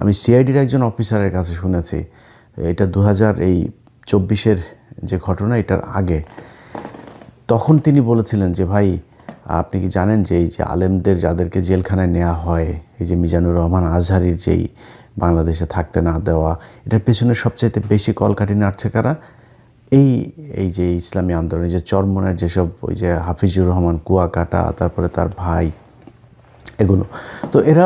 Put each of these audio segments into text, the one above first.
আমি সিআইডির একজন অফিসারের কাছে শুনেছি, এটা 2024 যে ঘটনা, এটার আগে, তখন তিনি বলেছিলেন যে ভাই আপনি কি জানেন যে এই যে আলেমদের যাদেরকে জেলখানায় নেওয়া হয়, এই যে মিজানুর রহমান আজহারির যেই বাংলাদেশে থাকতে না দেওয়া, এটার পেছনে সবচাইতে বেশি কলকাঠি নাড়ছে কারা? এই এই যে ইসলামী আন্দোলনের যে চরমনের যেসব ওই যে হাফিজুর রহমান কুয়াকাটা, তারপরে তার ভাই, এগুলো তো এরা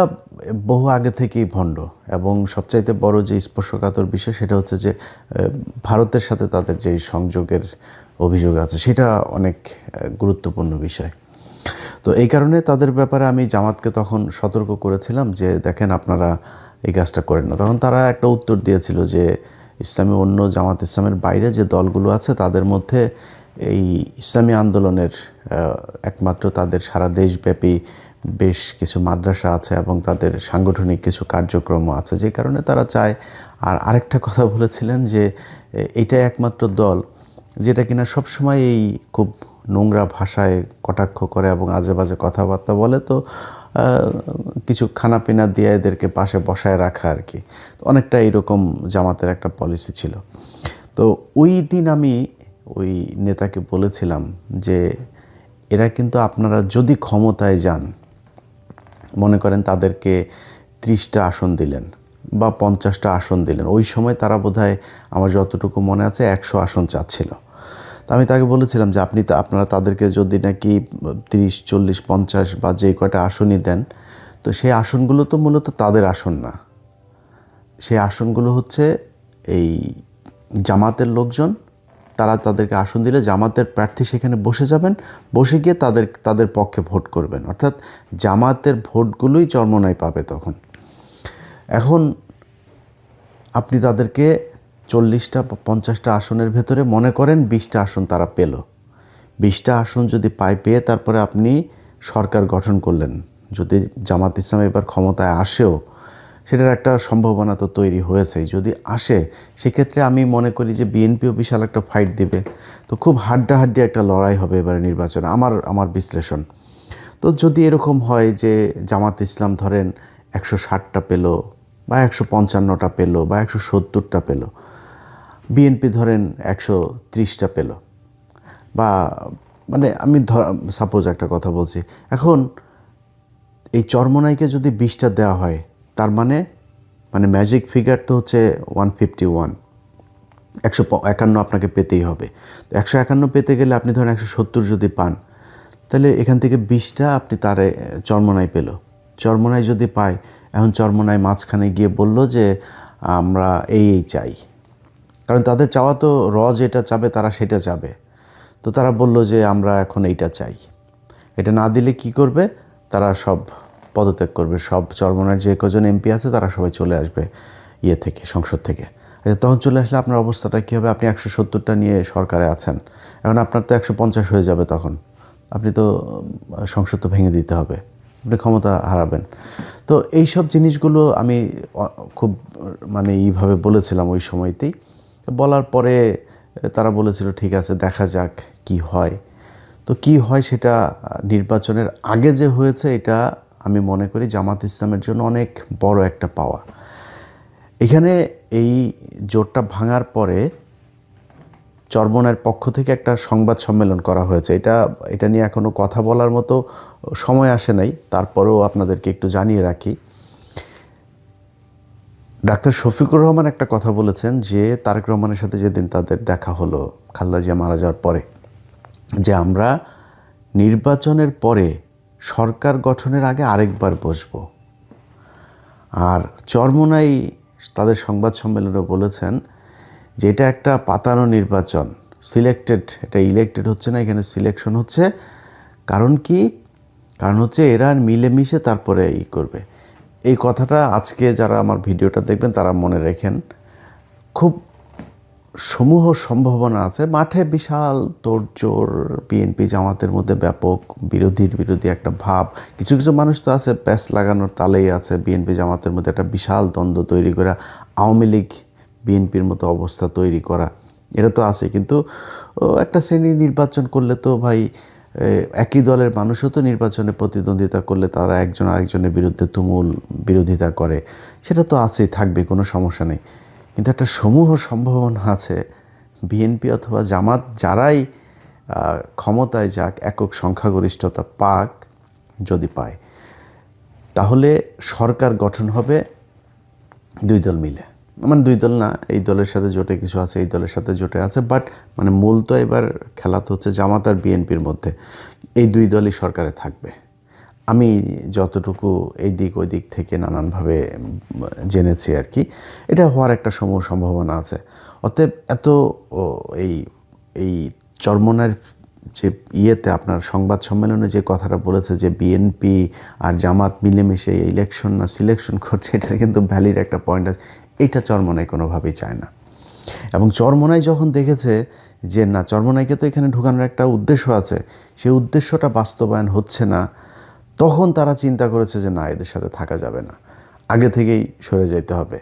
বহু আগে থেকেই ভণ্ড। এবং সবচাইতে বড় যে স্পর্শকাতর বিষয় সেটা হচ্ছে যে ভারতের সাথে তাদের যে সংযোগের অভিযোগ আছে সেটা অনেক গুরুত্বপূর্ণ বিষয়। তো এই কারণে তাদের ব্যাপারে আমি জামাতকে তখন সতর্ক করেছিলাম যে দেখেন আপনারা এই কাজটা করেন না। তখন তারা একটা উত্তর দিয়েছিল যে ইসলামী অন্য জামাত ইসলামের বাইরে যে দলগুলো আছে তাদের মধ্যে এই ইসলামী আন্দোলনের একমাত্র তাদের সারা দেশব্যাপী বেশ কিছু মাদ্রাসা আছে এবং তাদের সাংগঠনিক কিছু কার্যক্রমও আছে, যে কারণে তারা চায়। আর আরেকটা কথা বলেছিলেন যে এইটাই একমাত্র দল যেটা কিনা সবসময় এই খুব নোংরা ভাষায় কটাক্ষ করে এবং আজে বাজে কথাবার্তা বলে, তো কিছু খানাপিনা দিয়ে এদেরকে পাশে বসায় রাখা আর কি। অনেকটা এইরকম জামাতের একটা পলিসি ছিল। তো ওই দিন আমি ওই নেতাকে বলেছিলাম যে এরা কিন্তু আপনারা যদি ক্ষমতায় যান, মনে করেন তাদেরকে 30টা আসন দিলেন বা 50টা আসন দিলেন, ওই সময় তারা বোধহয় আমার যতটুকু মনে আছে 100 আসন চাচ্ছিল। তো আমি তাকে বলেছিলাম যে আপনারা তাদেরকে যদি নাকি 30, 40, 50 বা যে কয়টা আসনই দেন, তো সেই আসনগুলো তো মূলত তাদের আসন না, সেই আসনগুলো হচ্ছে এই জামাতের লোকজন, তারা তাদেরকে আসন দিলে জামাতের প্রার্থী সেখানে বসে যাবেন, বসে গিয়ে তাদের পক্ষে ভোট করবেন, অর্থাৎ জামাতের ভোটগুলোই চরমোনাই পাবে তখন। এখন আপনি তাদেরকে 40টা বা 50টা আসনের ভেতরে মনে করেন 20টা আসন তারা পেল, 20টা আসন যদি পেয়ে তারপরে আপনি সরকার গঠন করলেন, যদি জামাত ইসলাম এবার ক্ষমতায় আসেও, সেটার একটা সম্ভাবনা তো তৈরি হয়েছেই, যদি আসে সেক্ষেত্রে আমি মনে করি যে বিএনপিও বিশাল একটা ফাইট দিবে। তো খুব হাড্ডাহাড্ডি একটা লড়াই হবে এবারে নির্বাচনে, আমার বিশ্লেষণ। তো যদি এরকম হয় যে জামাত ইসলাম ধরেন 160টা পেল বা 155টা পেল বা 170টা পেল, বিএনপি ধরেন 130টা পেল, বা মানে আমি সাপোজ একটা কথা বলছি, এখন এই চরমোনাইকে যদি 20টা দেওয়া হয়, তার মানে ম্যাজিক ফিগার তো হচ্ছে 151, 151 আপনাকে পেতেই হবে। তো 151 পেতে গেলে আপনি ধরেন 170 যদি পান, তাহলে এখান থেকে 20টা আপনি তারে চরমোনাই পেল। চরমোনাই যদি পায়, এখন চরমোনাই মাঝখানে গিয়ে বলল যে আমরা এই চাই, কারণ তাদের চাওয়া তো যেটা চাবে তারা সেটা চাবে। তো তারা বলল যে আমরা এখন এইটা চাই। এটা না দিলে কি করবে, তারা সব পদত্যাগ করবে, সব চরমোনাইয়ের যে কজন এমপি আছে তারা সবাই চলে আসবে থেকে, সংসদ থেকে। আচ্ছা, তখন চলে আসলে আপনার অবস্থাটা কী হবে? আপনি 170টা নিয়ে সরকারে আছেন, এখন আপনার তো 150 হয়ে যাবে, তখন আপনি তো সংসদ তো ভেঙে দিতে হবে, আপনি ক্ষমতা হারাবেন। তো এইসব জিনিসগুলো আমি খুব এইভাবে বলেছিলাম ওই সময়তেই। বলার পরে তারা বলেছিল ঠিক আছে দেখা যাক কি হয়। তো কি হয় সেটা নির্বাচনের আগে যে হয়েছে, এটা আমি মনে করি জামাত ইসলামের জন্য অনেক বড় একটা পাওয়া। এখানে এই জোটটা ভাঙার পরে চরমোনাইয়ের পক্ষ থেকে একটা সংবাদ সম্মেলন করা হয়েছে। এটা নিয়ে এখনও কথা বলার মতো সময় আসে নাই, তারপরেও আপনাদেরকে একটু জানিয়ে রাখি। ডাক্তার শফিকুর রহমান একটা কথা বলেছেন যে তারেক রহমানের সাথে যেদিন তাদের দেখা হলো খালেদা জিয়া মারা যাওয়ার পরে, যে আমরা নির্বাচনের পরে সরকার গঠনের আগে আরেকবার বসবো। আর চরমোনাই তাদের সংবাদ সম্মেলনে বলেছেন যে এটা একটা পাতানো নির্বাচন, সিলেক্টেড, এটা ইলেক্টেড হচ্ছে না, এখানে সিলেকশন হচ্ছে। কারণ কি? কারণ হচ্ছে এরা মিলেমিশে তারপরে করবে। এই কথাটা আজকে যারা আমার ভিডিওটা দেখবেন তারা মনে রেখেন। খুব সমূহ সম্ভাবনা আছে, মাঠে বিশাল তোড়জোড়, বিএনপি জামাতের মধ্যে ব্যাপক বিরোধী একটা ভাব। কিছু কিছু মানুষ তো আছে প্যাচ লাগানোর তালেই আছে, বিএনপি জামাতের মধ্যে একটা বিশাল দ্বন্দ্ব তৈরি করা, আওয়ামী লীগ বিএনপির মতো অবস্থা তৈরি করা, এটা তো আছে। কিন্তু একটা শ্রেণী নির্বাচন করলে তো ভাই একই দলের মানুষও তো নির্বাচনে প্রতিদ্বন্দ্বিতা করলে তারা একজন আরেকজনের বিরুদ্ধে তুমুল বিরোধিতা করে, সেটা তো আছেই, থাকবে, কোনো সমস্যা নেই। কিন্তু একটা সমূহ সম্ভাবনা আছে বিএনপি অথবা জামাত যারাই ক্ষমতায় যাক, একক সংখ্যাগরিষ্ঠতা পাক, যদি পায় তাহলে সরকার গঠন হবে দুই দল মিলে। মানে দুই দল না, এই দলের সাথে জোটে কিছু আছে, এই দলের সাথে জোটে আছে, বাট মানে মূল তো এবার খেলা তো হচ্ছে জামাত আর বিএনপির মধ্যে। এই দুই দলই সরকারে থাকবে, আমি যতটুকু এই দিক ওই দিক থেকে নানানভাবে জেনেছি আর কি। এটা হওয়ার একটা সমূহ সম্ভাবনা আছে। অতএব এত এই এই চরমোনার যে ইয়েতে আপনার সংবাদ সম্মেলনে যে কথাটা বলেছে যে বিএনপি আর জামাত মিলেমিশে ইলেকশন না সিলেকশন করছে, এটার কিন্তু ভ্যালিড একটা পয়েন্ট আছে। এটা চরমোনাই কোনোভাবেই চায় না। এবং চরমোনাই যখন দেখেছে যে না, চরমোনাইকে তো এখানে ঢুকানোর একটা উদ্দেশ্য আছে, সেই উদ্দেশ্যটা বাস্তবায়ন হচ্ছে না, তখন তারা চিন্তা করেছে যে না, এদের সাথে থাকা যাবে না, আগে থেকেই সরে যেতে হবে।